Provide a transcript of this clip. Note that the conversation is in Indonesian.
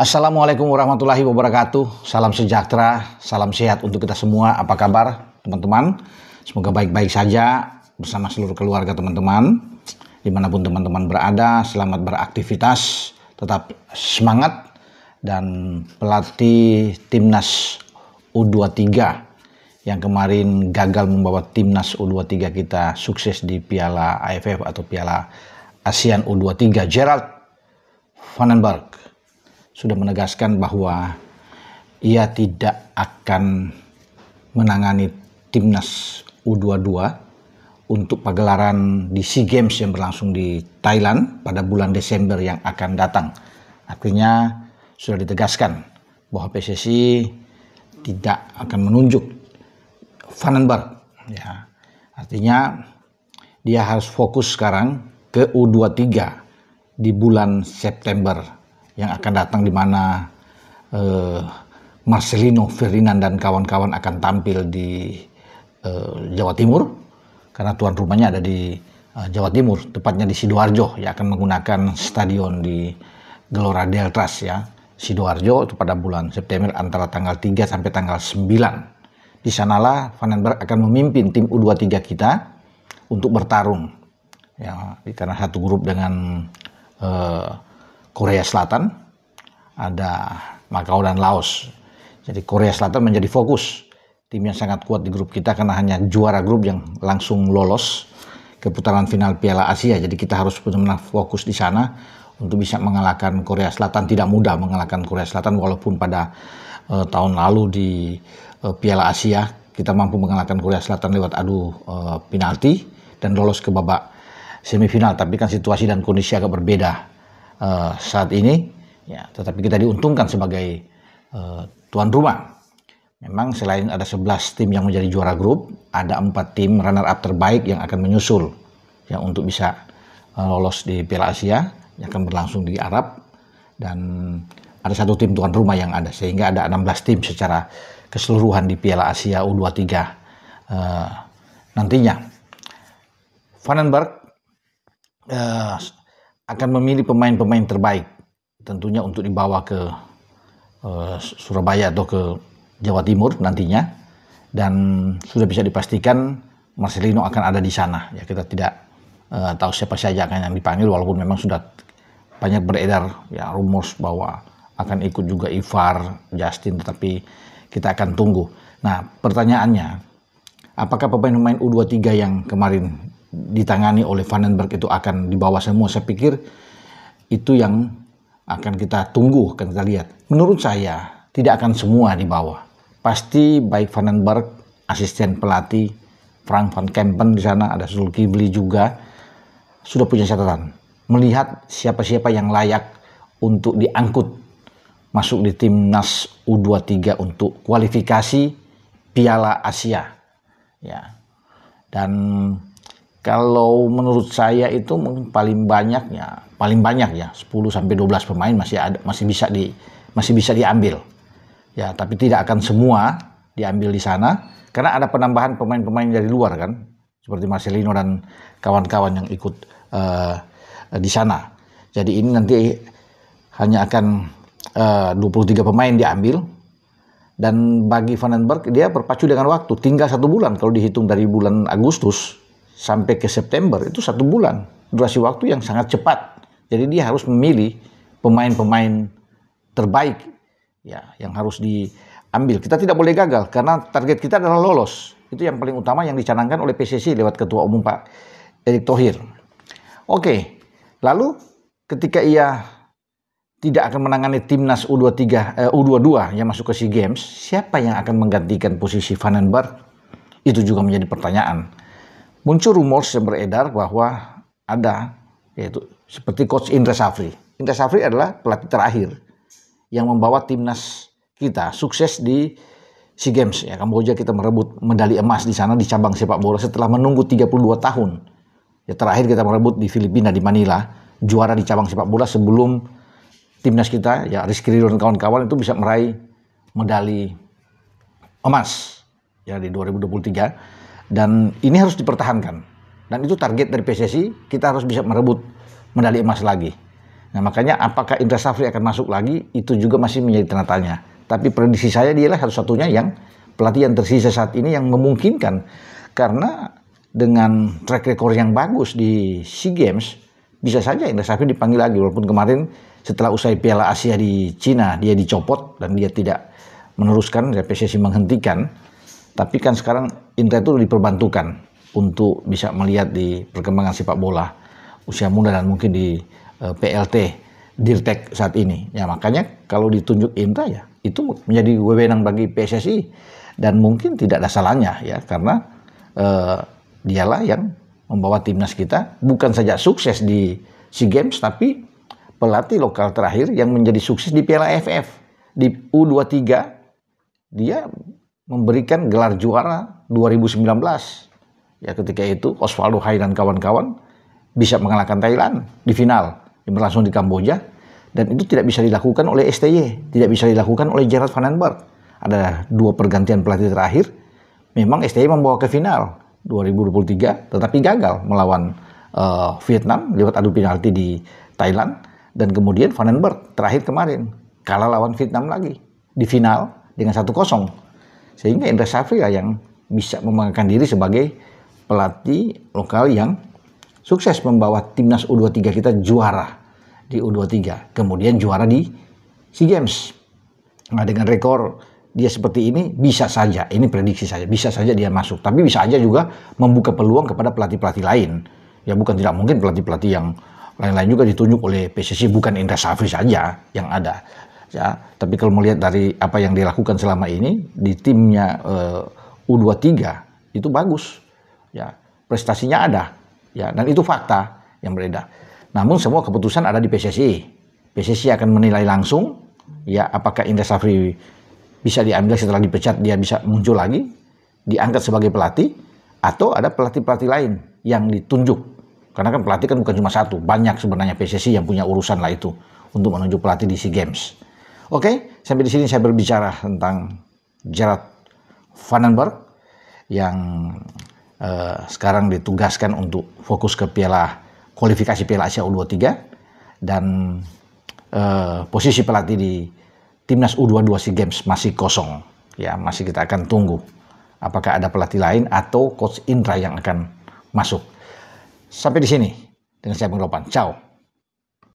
Assalamualaikum warahmatullahi wabarakatuh. Salam sejahtera, salam sehat untuk kita semua. Apa kabar teman-teman? Semoga baik-baik saja bersama seluruh keluarga teman-teman. Dimanapun teman-teman berada, selamat beraktivitas, tetap semangat. Dan pelatih timnas U23 yang kemarin gagal membawa timnas U23 kita sukses di Piala AFF atau Piala ASEAN U23, Gerard Vandenberg sudah menegaskan bahwa ia tidak akan menangani timnas U22 untuk pagelaran di SEA Games yang berlangsung di Thailand pada bulan Desember yang akan datang. Artinya sudah ditegaskan bahwa PSSI tidak akan menunjuk Vandenberg. Ya. Artinya dia harus fokus sekarang ke U23 di bulan September yang akan datang, di mana Marcelino Ferdinand dan kawan-kawan akan tampil di Jawa Timur, karena tuan rumahnya ada di Jawa Timur, tepatnya di Sidoarjo, yang akan menggunakan stadion di Gelora Deltras ya, Sidoarjo, itu pada bulan September antara tanggal 3 sampai tanggal 9. Di sanalah Vandenberg akan memimpin tim U23 kita untuk bertarung ya, karena satu grup dengan Korea Selatan, ada Makau dan Laos. Jadi Korea Selatan menjadi fokus, tim yang sangat kuat di grup kita karena hanya juara grup yang langsung lolos ke putaran final Piala Asia. Jadi kita harus benar-benar fokus di sana untuk bisa mengalahkan Korea Selatan. Tidak mudah mengalahkan Korea Selatan, walaupun pada tahun lalu di Piala Asia kita mampu mengalahkan Korea Selatan lewat adu penalti dan lolos ke babak semifinal. Tapi kan situasi dan kondisi agak berbeda saat ini ya, tetapi kita diuntungkan sebagai tuan rumah. Memang selain ada 11 tim yang menjadi juara grup, ada 4 tim runner up terbaik yang akan menyusul yang untuk bisa lolos di Piala Asia yang akan berlangsung di Arab, dan ada 1 tim tuan rumah yang ada, sehingga ada 16 tim secara keseluruhan di Piala Asia U23 nantinya. Vandenberg akan memilih pemain-pemain terbaik tentunya untuk dibawa ke Surabaya atau ke Jawa Timur nantinya, dan sudah bisa dipastikan Marcelino akan ada di sana ya. Kita tidak tahu siapa saja akan yang dipanggil, walaupun memang sudah banyak beredar ya rumor bahwa akan ikut juga Ivar, Justin, tetapi kita akan tunggu. Nah, pertanyaannya, apakah pemain-pemain U23 yang kemarin ditangani oleh Vandenberg itu akan dibawa semua? Saya pikir itu yang akan kita tunggu, akan kita lihat. Menurut saya tidak akan semua dibawa. Pasti baik Vandenberg, asisten pelatih Frank van Kempen di sana, ada Zulkifli juga, sudah punya catatan melihat siapa-siapa yang layak untuk diangkut masuk di timnas U23 untuk kualifikasi Piala Asia ya. Dan kalau menurut saya itu paling banyak ya 10 sampai 12 pemain masih bisa diambil. Ya, tapi tidak akan semua diambil di sana karena ada penambahan pemain-pemain dari luar kan, seperti Marcelino dan kawan-kawan yang ikut di sana. Jadi ini nanti hanya akan 23 pemain diambil, dan bagi Vandenberg dia berpacu dengan waktu, tinggal 1 bulan kalau dihitung dari bulan Agustus sampai ke September, itu 1 bulan, durasi waktu yang sangat cepat. Jadi dia harus memilih pemain-pemain terbaik ya yang harus diambil. Kita tidak boleh gagal karena target kita adalah lolos. Itu yang paling utama yang dicanangkan oleh PSSI lewat Ketua Umum Pak Erick Thohir. Oke, lalu ketika ia tidak akan menangani timnas U22 yang masuk ke SEA Games, siapa yang akan menggantikan posisi Vandenberg? Itu juga menjadi pertanyaan. Muncul rumor yang beredar bahwa ada, yaitu seperti Coach Indra Safri. Indra Safri adalah pelatih terakhir yang membawa timnas kita sukses di SEA Games ya. Kamboja kita merebut medali emas di sana di cabang sepak bola setelah menunggu 32 tahun. Ya, terakhir kita merebut di Filipina, di Manila, juara di cabang sepak bola sebelum timnas kita ya Rizky Ridho dan kawan-kawan itu bisa meraih medali emas ya di 2023. Dan ini harus dipertahankan. Dan itu target dari PSSI, kita harus bisa merebut medali emas lagi. Nah, makanya apakah Indra Safri akan masuk lagi, itu juga masih menjadi tanda tanya. Tapi prediksi saya dialah satu-satunya yang pelatih yang tersisa saat ini yang memungkinkan. Karena dengan track record yang bagus di SEA Games, bisa saja Indra Safri dipanggil lagi. Walaupun kemarin setelah usai Piala Asia di Cina, dia dicopot dan dia tidak meneruskan, PSSI menghentikan. Tapi kan sekarang Indra itu diperbantukan untuk bisa melihat di perkembangan sepak bola usia muda dan mungkin di PLT Dirtek saat ini. Ya makanya kalau ditunjuk Indra ya itu menjadi wewenang bagi PSSI dan mungkin tidak ada salahnya ya karena dialah yang membawa timnas kita bukan saja sukses di SEA Games tapi pelatih lokal terakhir yang menjadi sukses di Piala AFF di U23 dia memberikan gelar juara 2019 ya ketika itu Osvaldo Hai dan kawan-kawan bisa mengalahkan Thailand di final yang berlangsung di Kamboja dan itu tidak bisa dilakukan oleh STY, tidak bisa dilakukan oleh Gerard van den Berg. Ada 2 pergantian pelatih terakhir, memang STY membawa ke final 2023, tetapi gagal melawan Vietnam lewat adu penalti di Thailand dan kemudian van den Berg terakhir kemarin kalah lawan Vietnam lagi di final dengan 1-0. Sehingga Indra Safri yang bisa membanggakan diri sebagai pelatih lokal yang sukses membawa timnas U23 kita juara di U23, kemudian juara di SEA Games. Nah dengan rekor dia seperti ini bisa saja, ini prediksi saja, bisa saja dia masuk. Tapi bisa aja juga membuka peluang kepada pelatih-pelatih lain. Ya bukan tidak mungkin pelatih-pelatih yang lain-lain juga ditunjuk oleh PSSI, bukan Indra Safri saja yang ada. Ya, tapi kalau melihat dari apa yang dilakukan selama ini di timnya U23 itu bagus. Ya, prestasinya ada. Ya, dan itu fakta yang beredar. Namun semua keputusan ada di PSSI. PSSI akan menilai langsung ya apakah Indra Safri bisa diambil setelah dipecat dia bisa muncul lagi, diangkat sebagai pelatih atau ada pelatih-pelatih lain yang ditunjuk. Karena kan pelatih kan bukan cuma satu, banyak sebenarnya PSSI yang punya urusan lah itu untuk menunjuk pelatih di SEA Games. Oke, sampai di sini saya berbicara tentang Gerard van den Berg yang sekarang ditugaskan untuk fokus ke kualifikasi Piala Asia U23 dan posisi pelatih di timnas U22 SEA Games masih kosong. Ya, masih kita akan tunggu apakah ada pelatih lain atau coach Indra yang akan masuk. Sampai di sini dengan saya Bung Ropan. Ciao.